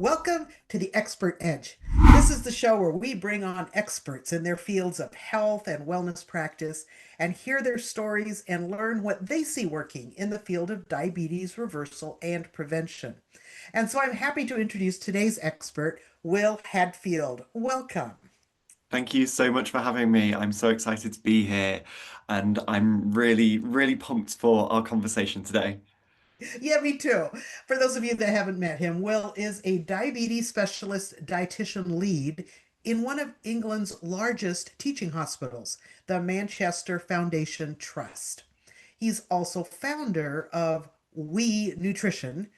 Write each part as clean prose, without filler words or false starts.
Welcome to the Expert Edge. This is the show where we bring on experts in their fields of health and wellness practice and hear their stories and learn what they see working in the field of diabetes reversal and prevention. And so I'm happy to introduce today's expert, Will Hadfield. Welcome. Thank you so much for having me. I'm so excited to be here, and I'm really pumped for our conversation today. Yeah, me too. For those of you that haven't met him, Will is a diabetes specialist dietitian lead in one of England's largest teaching hospitals, the Manchester Foundation Trust. He's also founder of We Nutrition,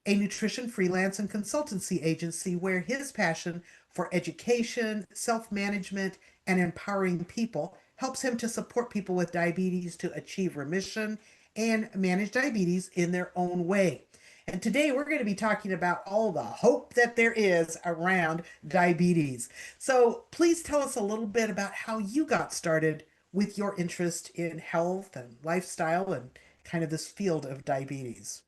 a nutrition freelance and consultancy agency where his passion for education, self management, and empowering people helps him to support people with diabetes to achieve remission and manage diabetes in their own way. And today we're going to be talking about all the hope that there is around diabetes. So please tell us a little bit about how you got started with your interest in health and lifestyle and kind of this field of diabetes.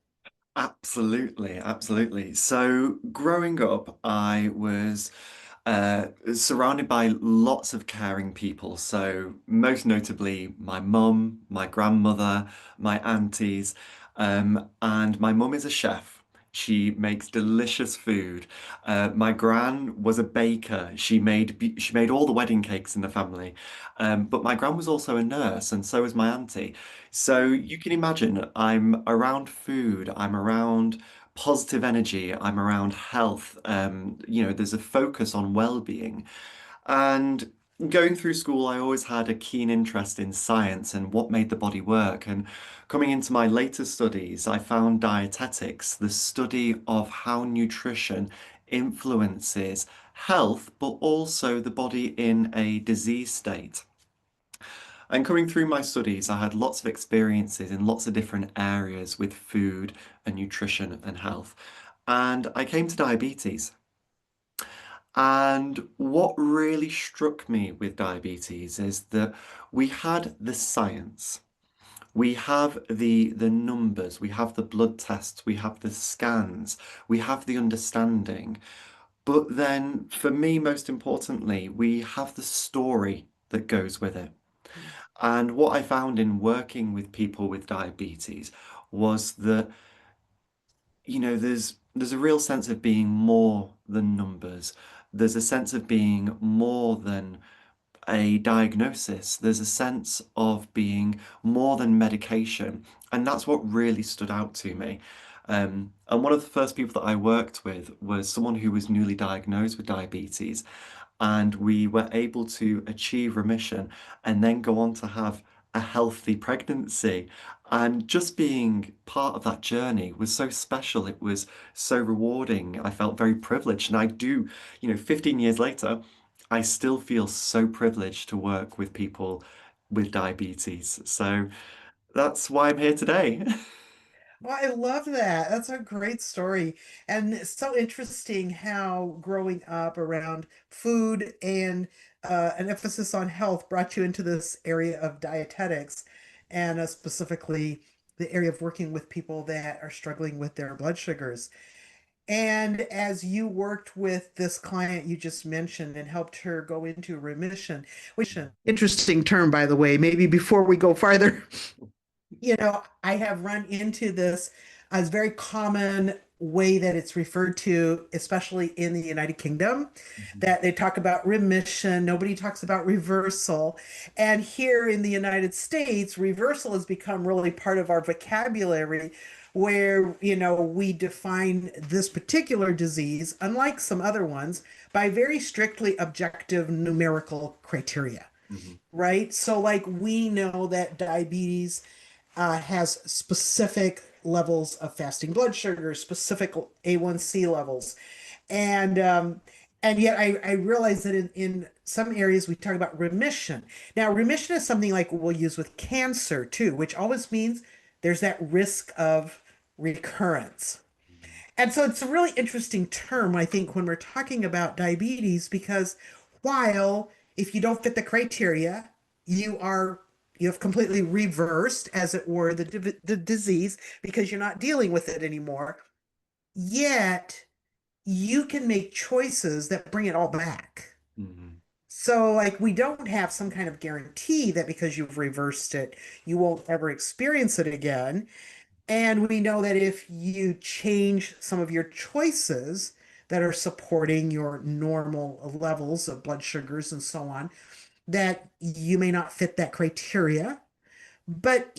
Absolutely. So, growing up, I was surrounded by lots of caring people. So, most notably, my mum, my grandmother, my aunties, and my mum is a chef. She makes delicious food. My gran was a baker. She made all the wedding cakes in the family. But my gran was also a nurse, and so was my auntie. So you can imagine I'm around food, I'm around positive energy, I'm around health. There's a focus on well-being. And going through school, I always had a keen interest in science and what made the body work. And coming into my later studies, I found dietetics, the study of how nutrition influences health, but also the body in a disease state. And coming through my studies, I had lots of experiences in lots of different areas with food and nutrition and health. And I came to diabetes. And what really struck me with diabetes is that we had the science. We have the numbers, we have the blood tests, we have the scans, we have the understanding. But then for me, most importantly, we have the story that goes with it. And what I found in working with people with diabetes was that, there's a real sense of being more than numbers. There's a sense of being more than a diagnosis. There's a sense of being more than medication. And that's what really stood out to me. And one of the first people that I worked with was someone who was newly diagnosed with diabetes. And we were able to achieve remission and then go on to have a healthy pregnancy. And just being part of that journey was so special. It was so rewarding. I felt very privileged. And I do, 15 years later, I still feel so privileged to work with people with diabetes. So that's why I'm here today. Well, I love that. That's a great story. And it's so interesting how growing up around food and an emphasis on health brought you into this area of dietetics and specifically the area of working with people that are struggling with their blood sugars. And as you worked with this client you just mentioned and helped her go into remission, which interesting term, by the way, maybe before we go farther, I have run into this as very common way that it's referred to, especially in the United Kingdom, Mhm. that they talk about remission. Nobody talks about reversal. And here in the United States, reversal has become really part of our vocabulary where, we define this particular disease, unlike some other ones, by very strictly objective numerical criteria, Mhm. right? So, like, we know that diabetes has specific levels of fasting blood sugar, specific A1C levels, and yet I realize that in some areas we talk about remission. Now, remission is something like we'll use with cancer too, which always means there's that risk of recurrence. And so it's a really interesting term, I think, when we're talking about diabetes, because while if you don't fit the criteria, you are you have completely reversed, as it were, the disease because you're not dealing with it anymore. Yet you can make choices that bring it all back. Mhm. So, like, we don't have some kind of guarantee that because you've reversed it, you won't ever experience it again. And we know that if you change some of your choices that are supporting your normal levels of blood sugars and so on, that you may not fit that criteria. But,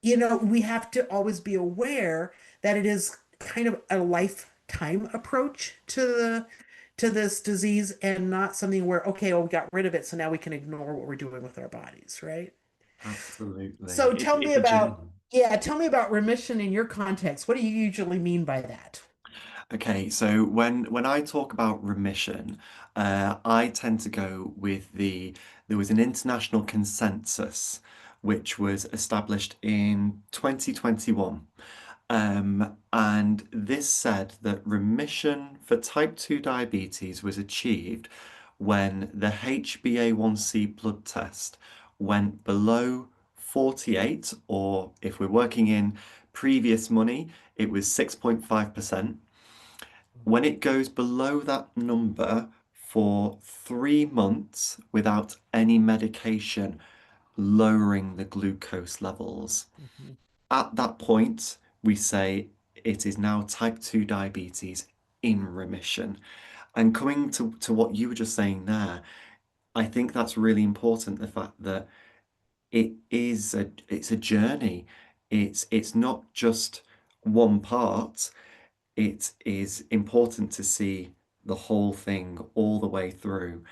we have to always be aware that it is kind of a lifetime approach to this disease and not something where, okay, well, we got rid of it, so now we can ignore what we're doing with our bodies, right? Absolutely. So tell me It's a journey. about, yeah, tell me about remission in your context. What do you usually mean by that? Okay, so when I talk about remission, I tend to go with there was an international consensus which was established in 2021. And this said that remission for type 2 diabetes was achieved when the HbA1c blood test went below 48, or if we're working in previous money, it was 6.5%. When it goes below that number for 3 months without any medication lowering the glucose levels, Mhm, at that point, we say it is now type 2 diabetes in remission. And coming to what you were just saying there, I think that's really important, the fact that it's a journey. It's not just one part. It is important to see the whole thing all the way through,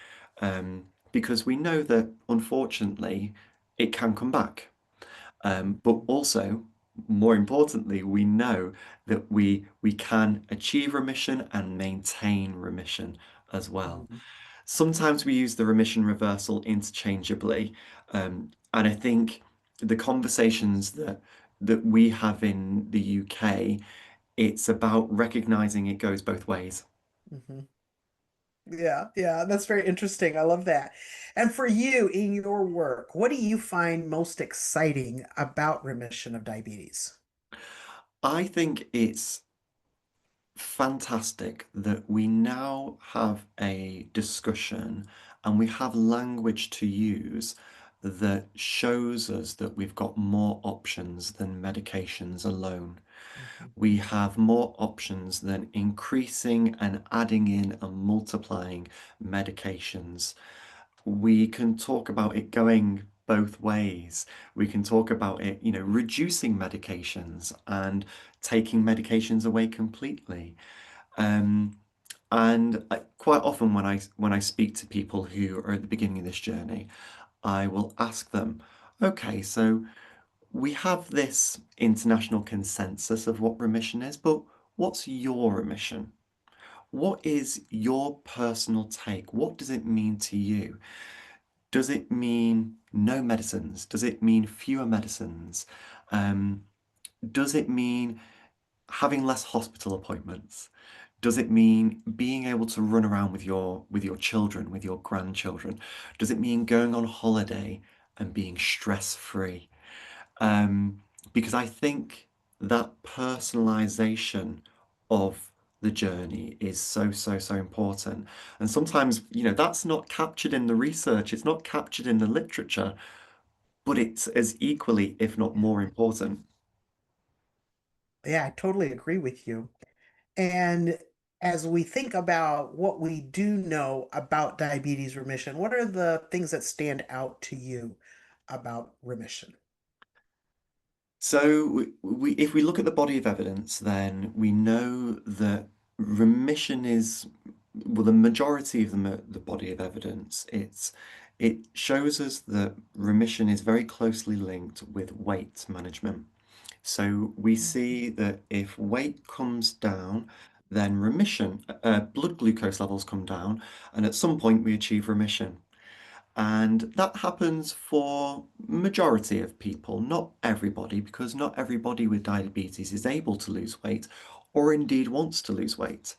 because we know that unfortunately it can come back. But also, more importantly, we know that we can achieve remission and maintain remission as well. mhm, Sometimes we use the remission reversal interchangeably, and I think the conversations that we have in the UK, it's about recognizing it goes both ways. mhm. Yeah, yeah, that's very interesting. I love that. And for you in your work, what do you find most exciting about remission of diabetes? I think it's fantastic that we now have a discussion and we have language to use that shows us that we've got more options than medications alone. Mhm, We have more options than increasing and adding in and multiplying medications. We can talk about it going both ways. We can talk about it, reducing medications and taking medications away completely. Um, and quite often when I speak to people who are at the beginning of this journey, I will ask them, okay, so we have this international consensus of what remission is, but what's your remission? What is your personal take? What does it mean to you? Does it mean no medicines? Does it mean fewer medicines? Um, does it mean having less hospital appointments? Does it mean being able to run around with your children, with your grandchildren? Does it mean going on holiday and being stress-free? Um, because I think that personalization of the journey is so, so, so important. And sometimes, that's not captured in the research, it's not captured in the literature, but it's as equally, if not more important. Yeah, I totally agree with you. And as we think about what we do know about diabetes remission, what are the things that stand out to you about remission? So if we look at the body of evidence, then we know that remission is, well, the majority of the body of evidence, it shows us that remission is very closely linked with weight management. So we see that if weight comes down, then blood glucose levels come down, and at some point we achieve remission. And that happens for majority of people, not everybody, because not everybody with diabetes is able to lose weight or indeed wants to lose weight.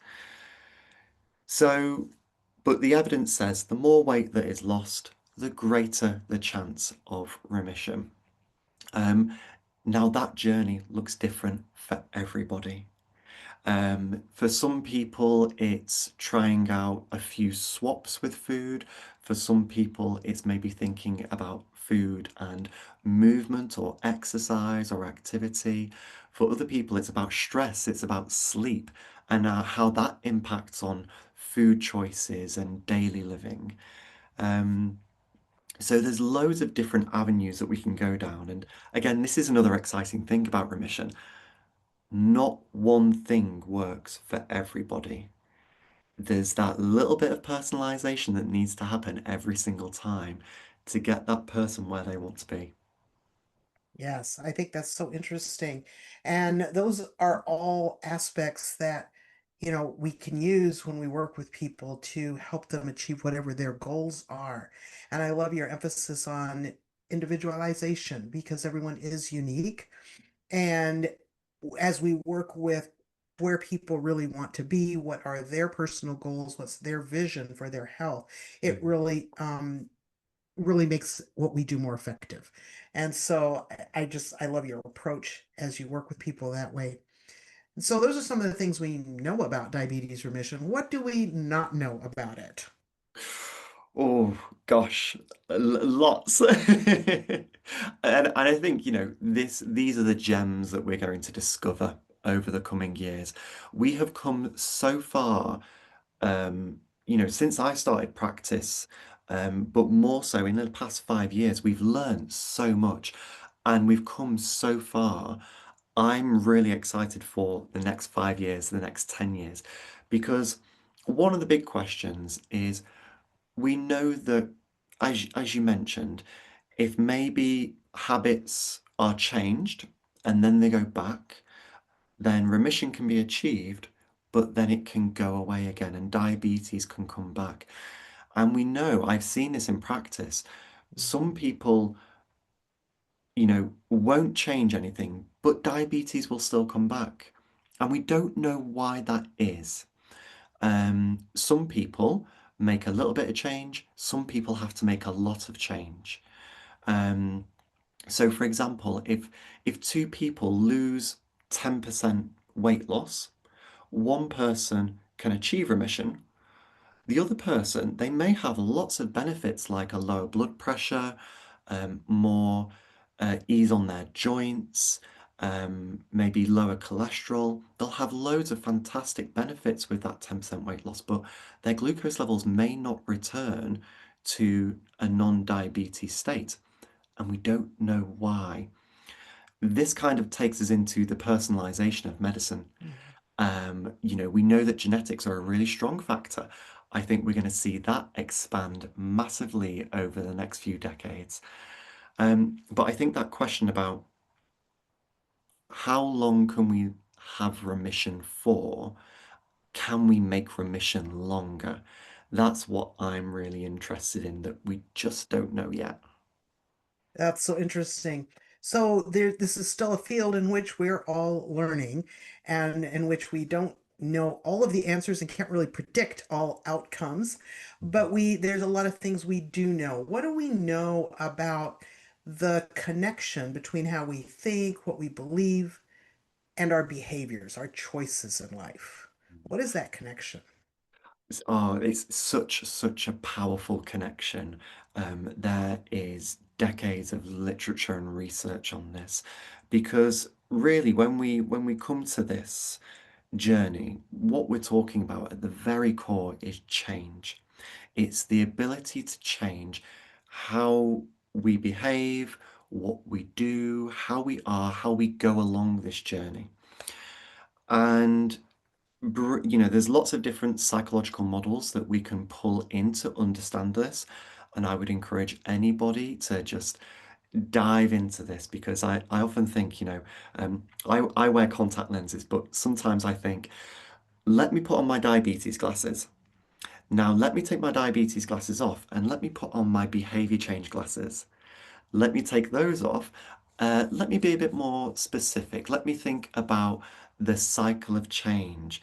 So, but the evidence says the more weight that is lost, the greater the chance of remission. Um, Now that journey looks different for everybody. For some people, it's trying out a few swaps with food. For some people, it's maybe thinking about food and movement or exercise or activity. For other people, it's about stress, it's about sleep, and how that impacts on food choices and daily living. Um, so there's loads of different avenues that we can go down. And again, this is another exciting thing about remission. Not one thing works for everybody. There's that little bit of personalization that needs to happen every single time to get that person where they want to be. Yes, I think that's so interesting. And those are all aspects that, we can use when we work with people to help them achieve whatever their goals are. And I love your emphasis on individualization because everyone is unique. And as we work with where people really want to be, what are their personal goals, what's their vision for their health, it Mhm. really makes what we do more effective. And so I love your approach as you work with people that way. And so those are some of the things we know about diabetes remission. What do we not know about it? Oh gosh, lots. And I think, these are the gems that we're going to discover over the coming years. We have come so far, since I started practice, but more so in the past 5 years, we've learned so much and we've come so far. I'm really excited for the next 5 years, the next 10 years, because one of the big questions is we know that, as you mentioned, if maybe habits are changed and then they go back, then remission can be achieved, but then it can go away again and diabetes can come back. And we know, I've seen this in practice, some people, won't change anything, but diabetes will still come back. And we don't know why that is. Some people make a little bit of change, some people have to make a lot of change. Um, so for example, if two people lose 10% weight loss, one person can achieve remission. The other person, they may have lots of benefits like a lower blood pressure, more ease on their joints, maybe lower cholesterol. They'll have loads of fantastic benefits with that 10% weight loss, but their glucose levels may not return to a non-diabetes state, and we don't know why. This kind of takes us into the personalization of medicine. Mhm. We know that genetics are a really strong factor. I think we're going to see that expand massively over the next few decades. But I think that question about how long can we have remission for? Can we make remission longer? That's what I'm really interested in, that we just don't know yet. That's so interesting. So this is still a field in which we're all learning and in which we don't know all of the answers and can't really predict all outcomes, but there's a lot of things we do know. What do we know about the connection between how we think, what we believe, and our behaviors, our choices in life? What is that connection? It's such a powerful connection. There is decades of literature and research on this, because really, when we come to this journey, what we're talking about at the very core is change. It's the ability to change how we behave, what we do, how we are, how we go along this journey. And there's lots of different psychological models that we can pull in to understand this. And I would encourage anybody to just dive into this, because I often think, I wear contact lenses, but sometimes I think, let me put on my diabetes glasses. Now, let me take my diabetes glasses off and let me put on my behavior change glasses. Let me take those off. Let me be a bit more specific. Let me think about the cycle of change.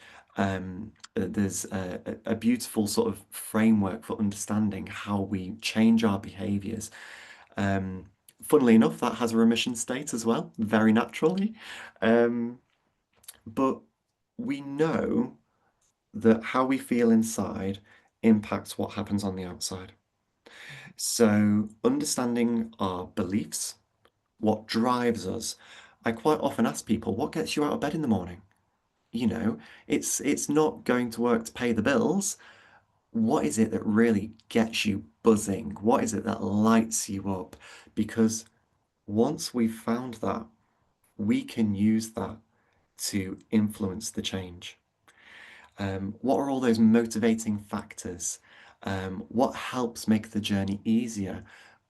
There's a beautiful sort of framework for understanding how we change our behaviors. Um, Funnily enough, that has a remission state as well, very naturally. Um, but we know that how we feel inside impacts what happens on the outside. So, understanding our beliefs, what drives us. I quite often ask people, what gets you out of bed in the morning? You know, it's not going to work to pay the bills. What is it that really gets you buzzing? What is it that lights you up? Because once we've found that, we can use that to influence the change. What are all those motivating factors? What helps make the journey easier?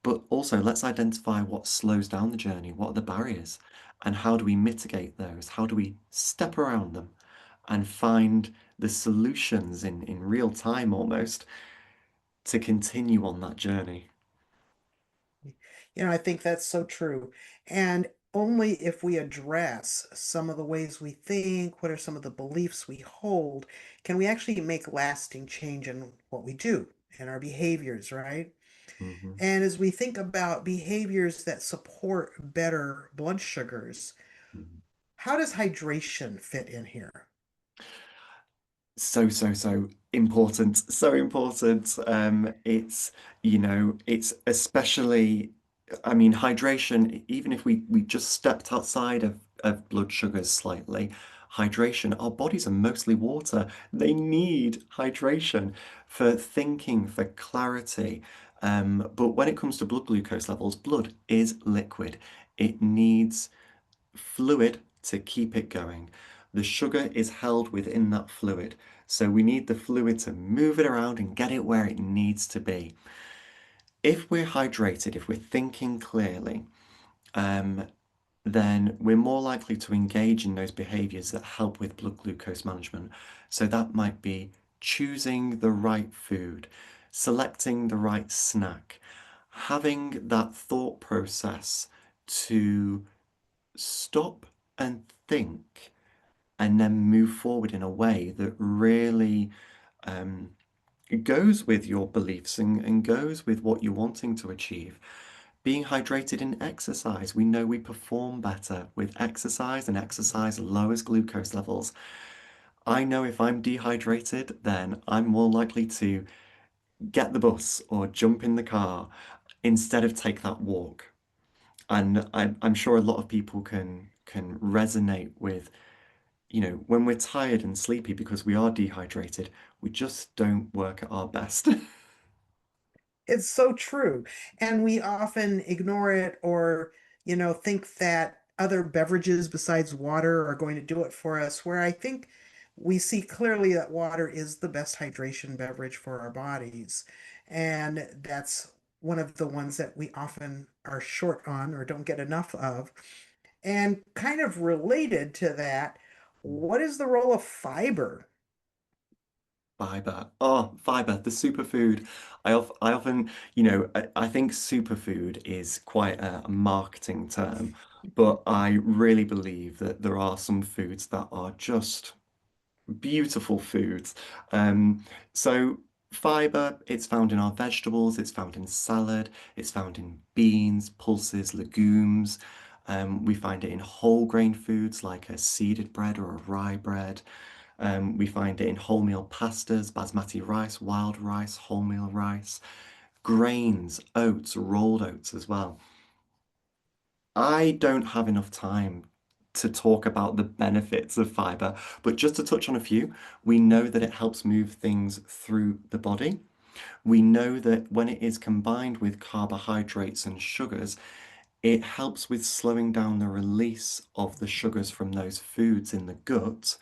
But also, let's identify what slows down the journey. What are the barriers? And how do we mitigate those? How do we step around them and find the solutions in real time almost to continue on that journey? I think that's so true. And only if we address some of the ways we think, what are some of the beliefs we hold, can we actually make lasting change in what we do and our behaviors, right? Mhm. And as we think about behaviors that support better blood sugars, Mhm. how does hydration fit in here? So important, so important. It's especially, I mean, hydration, even if we just stepped outside of blood sugars slightly, hydration, our bodies are mostly water. They need hydration for thinking, for clarity. But when it comes to blood glucose levels, blood is liquid. It needs fluid to keep it going. The sugar is held within that fluid. So we need the fluid to move it around and get it where it needs to be. If we're hydrated, if we're thinking clearly, um, then we're more likely to engage in those behaviors that help with blood glucose management. So that might be choosing the right food, selecting the right snack, having that thought process to stop and think and then move forward in a way that really um, goes with your beliefs and goes with what you're wanting to achieve. Being hydrated in exercise, we know we perform better with exercise, and exercise lowers glucose levels. I know if I'm dehydrated, then I'm more likely to get the bus or jump in the car instead of take that walk. And I'm sure a lot of people can resonate with, when we're tired and sleepy because we are dehydrated, we just don't work at our best. It's so true. And we often ignore it or, think that other beverages besides water are going to do it for us, where I think we see clearly that water is the best hydration beverage for our bodies. And that's one of the ones that we often are short on or don't get enough of. And kind of related to that, what is the role of fiber? Fiber. Oh, fiber, the superfood. I often, I think superfood is quite a marketing term, but I really believe that there are some foods that are just beautiful foods. So fiber, it's found in our vegetables, it's found in salad, it's found in beans, pulses, legumes. We find it in whole grain foods like a seeded bread or a rye bread. We find it in wholemeal pastas, basmati rice, wild rice, wholemeal rice, grains, oats, rolled oats as well. I don't have enough time to talk about the benefits of fiber, but just to touch on a few, we know that it helps move things through the body. We know that when it is combined with carbohydrates and sugars, it helps with slowing down the release of the sugars from those foods in the gut,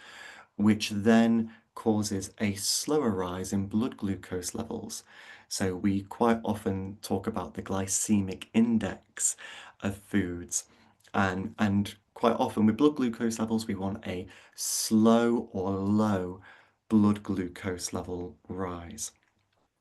which then causes a slower rise in blood glucose levels. So we quite often talk about the glycemic index of foods. And quite often with blood glucose levels, we want a slow or low blood glucose level rise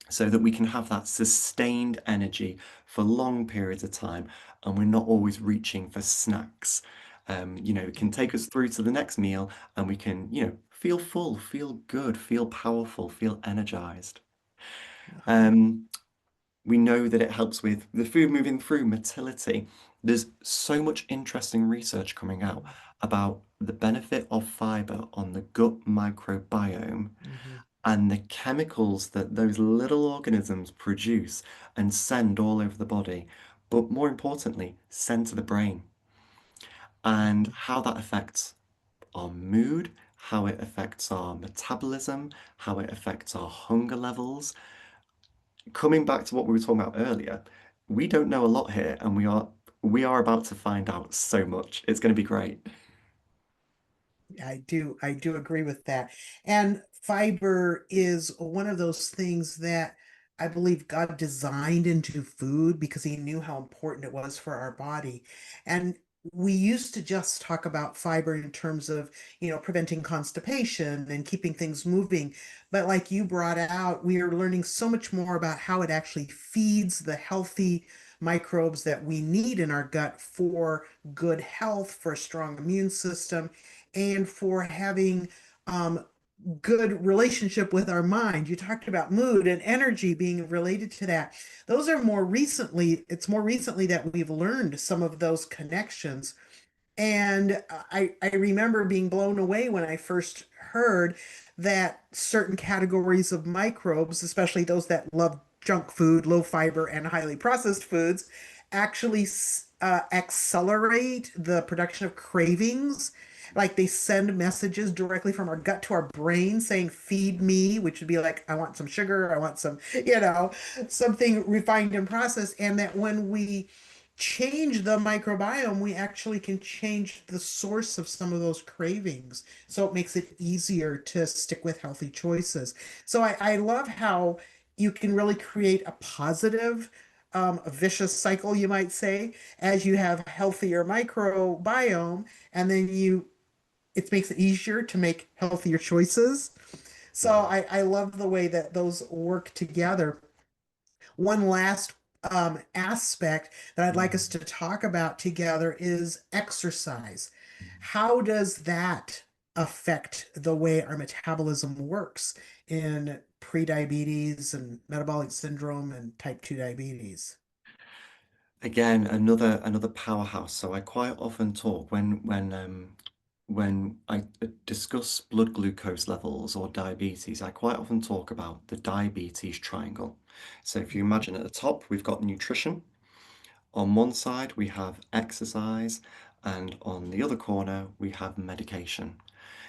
so that we can have that sustained energy for long periods of time and we're not always reaching for snacks. It can take us through to the next meal and we can, feel full, feel good, feel powerful, feel energized. Um, we know that it helps with the food moving through motility. There's so much interesting research coming out about the benefit of fiber on the gut microbiome Mhm. and the chemicals that those little organisms produce and send all over the body, but more importantly, send to the brain, and Mhm. how that affects our mood, how it affects our metabolism, how it affects our hunger levels. Coming back to what we were talking about earlier, we don't know a lot here, and we are about to find out so much. It's going to be great. I do agree with that. And fiber is one of those things that I believe God designed into food because he knew how important it was for our body. And we used to just talk about fiber in terms of, preventing constipation and keeping things moving. But like you brought out, we are learning so much more about how it actually feeds the healthy microbes that we need in our gut for good health, for a strong immune system and for having um, good relationship with our mind. You talked about mood and energy being related to that. It's more recently that we've learned some of those connections. And I remember being blown away when I first heard that certain categories of microbes, especially those that love junk food, low fiber, and highly processed foods, actually accelerate the production of cravings. Like they send messages directly from our gut to our brain saying, feed me, which would be like, I want some sugar, I want some, something refined and processed. And that when we change the microbiome, we actually can change the source of some of those cravings. So it makes it easier to stick with healthy choices. So I love how you can really create a positive, a vicious cycle, you might say, as you have healthier microbiome, and then it makes it easier to make healthier choices. So Yeah. I love the way that those work together. One last aspect that I'd like us Mm. to talk about together is exercise. How does that affect the way our metabolism works in prediabetes and metabolic syndrome and type 2 diabetes? Again, another powerhouse. So I quite often talk when I discuss blood glucose levels or diabetes, I quite often talk about the diabetes triangle. So if you Mhm. imagine at the top, we've got nutrition. On one side, we have exercise, and on the other corner, we have medication.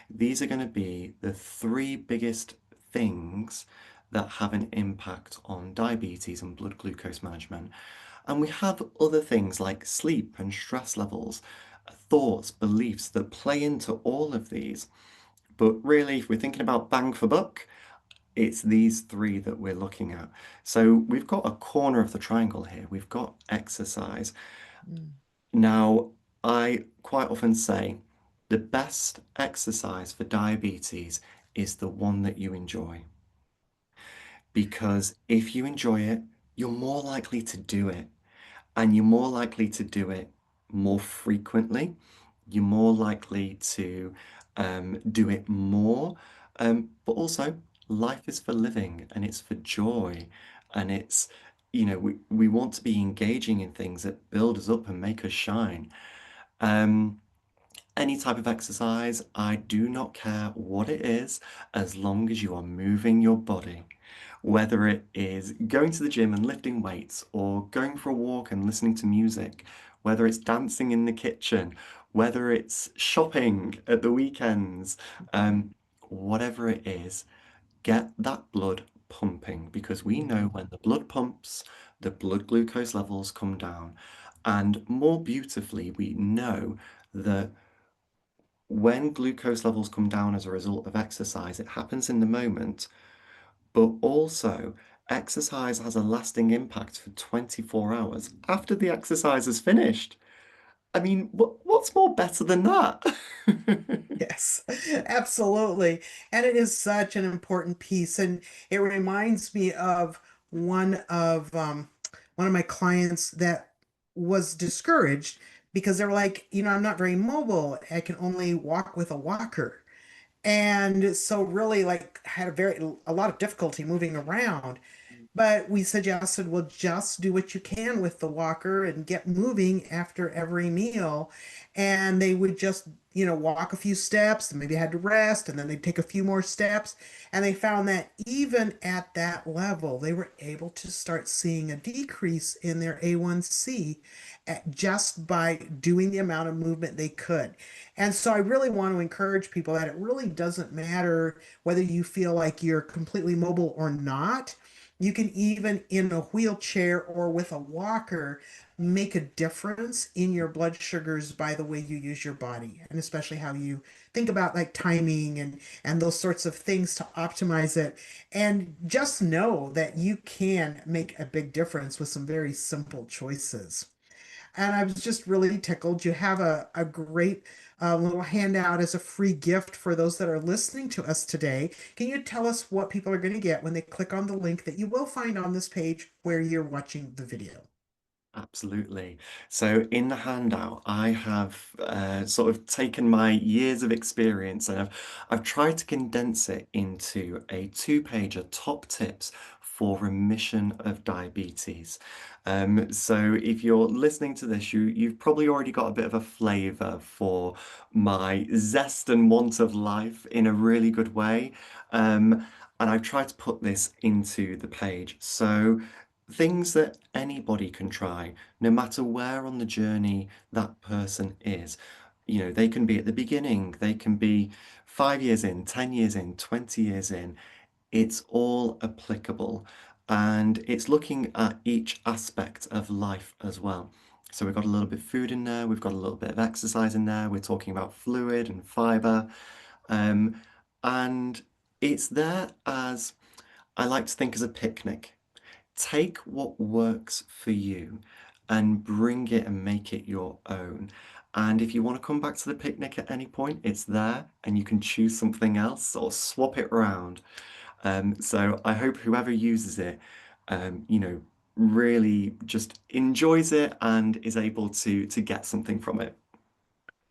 These are going to be the three biggest things that have an impact on diabetes and blood glucose management. And we have other things like sleep and stress levels, thoughts, beliefs that play into all of these. But really, if we're thinking about bang for buck, it's these three that we're looking at. So we've got a corner of the triangle here. We've got exercise. Mm. Now, I quite often say the best exercise for diabetes is the one that you enjoy. Because if you enjoy it, you're more likely to do it. And you're more likely to do it more frequently. You're more likely to do it more. But also, life is for living and it's for joy. And we want to be engaging in things that build us up and make us shine. Um, any type of exercise, I do not care what it is, as long as you are moving your body. Whether it is going to the gym and lifting weights, or going for a walk and listening to music, whether it's dancing in the kitchen, whether it's shopping at the weekends, Mhm. whatever it is, get that blood pumping because we know Mhm. when the blood pumps, the blood glucose levels come down. And more beautifully, we know that when glucose levels come down as a result of exercise, it happens in the moment, but also exercise has a lasting impact for 24 hours after the exercise is finished. I mean, what's more better than that? Yes, absolutely. And it is such an important piece. And it reminds me of one of um, one of my clients that was discouraged because they were like, I'm not very mobile. I can only walk with a walker. And so really like had a lot of difficulty moving around. But we suggested, well, just do what you can with the walker and get moving after every meal. And they would just, walk a few steps and maybe had to rest and then they'd take a few more steps. And they found that even at that level, they were able to start seeing a decrease in their A1C just by doing the amount of movement they could. And so I really want to encourage people that it really doesn't matter whether you feel like you're completely mobile or not. You can even in a wheelchair or with a walker make a difference in your blood sugars by the way you use your body, and especially how you think about like timing and those sorts of things to optimize it. And just know that you can make a big difference with some very simple choices. And I was just really tickled. You have a great little handout as a free gift for those that are listening to us today. Can you tell us what people are going to get when they click on the link that you will find on this page where you're watching the video? Absolutely. So in the handout, I have sort of taken my years of experience and I've tried to condense it into a two-pager top tips for remission of diabetes. So if you're listening to this, you've probably already got a bit of a flavor for my zest and want of life in a really good way. And I've tried to put this into the page. So things that anybody can try, no matter where on the journey that person is. They can be at the beginning, they can be 5 years in, 10 years in, 20 years in. It's all applicable. And it's looking at each aspect of life as well. So we've got a little bit of food in there, we've got a little bit of exercise in there, we're talking about fluid and fiber. Um, and it's there as, I like to think, as a picnic. Take what works for you and bring it and make it your own. And if you want to come back to the picnic at any point, it's there and you can choose something else or swap it around. So I hope whoever uses it, really just enjoys it and is able to get something from it.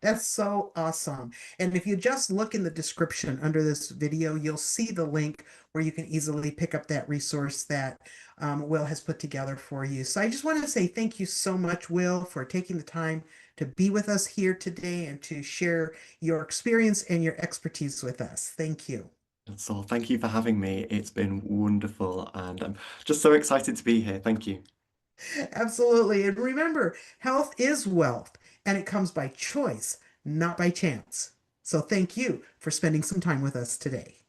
That's so awesome. And if you just look in the description under this video, you'll see the link where you can easily pick up that resource that Will has put together for you. So I just want to say thank you so much, Will, for taking the time to be with us here today and to share your experience and your expertise with us. Thank you. So thank you for having me. It's been wonderful and I'm just so excited to be here. Thank you. Absolutely. And remember, health is wealth, and it comes by choice, not by chance. So thank you for spending some time with us today.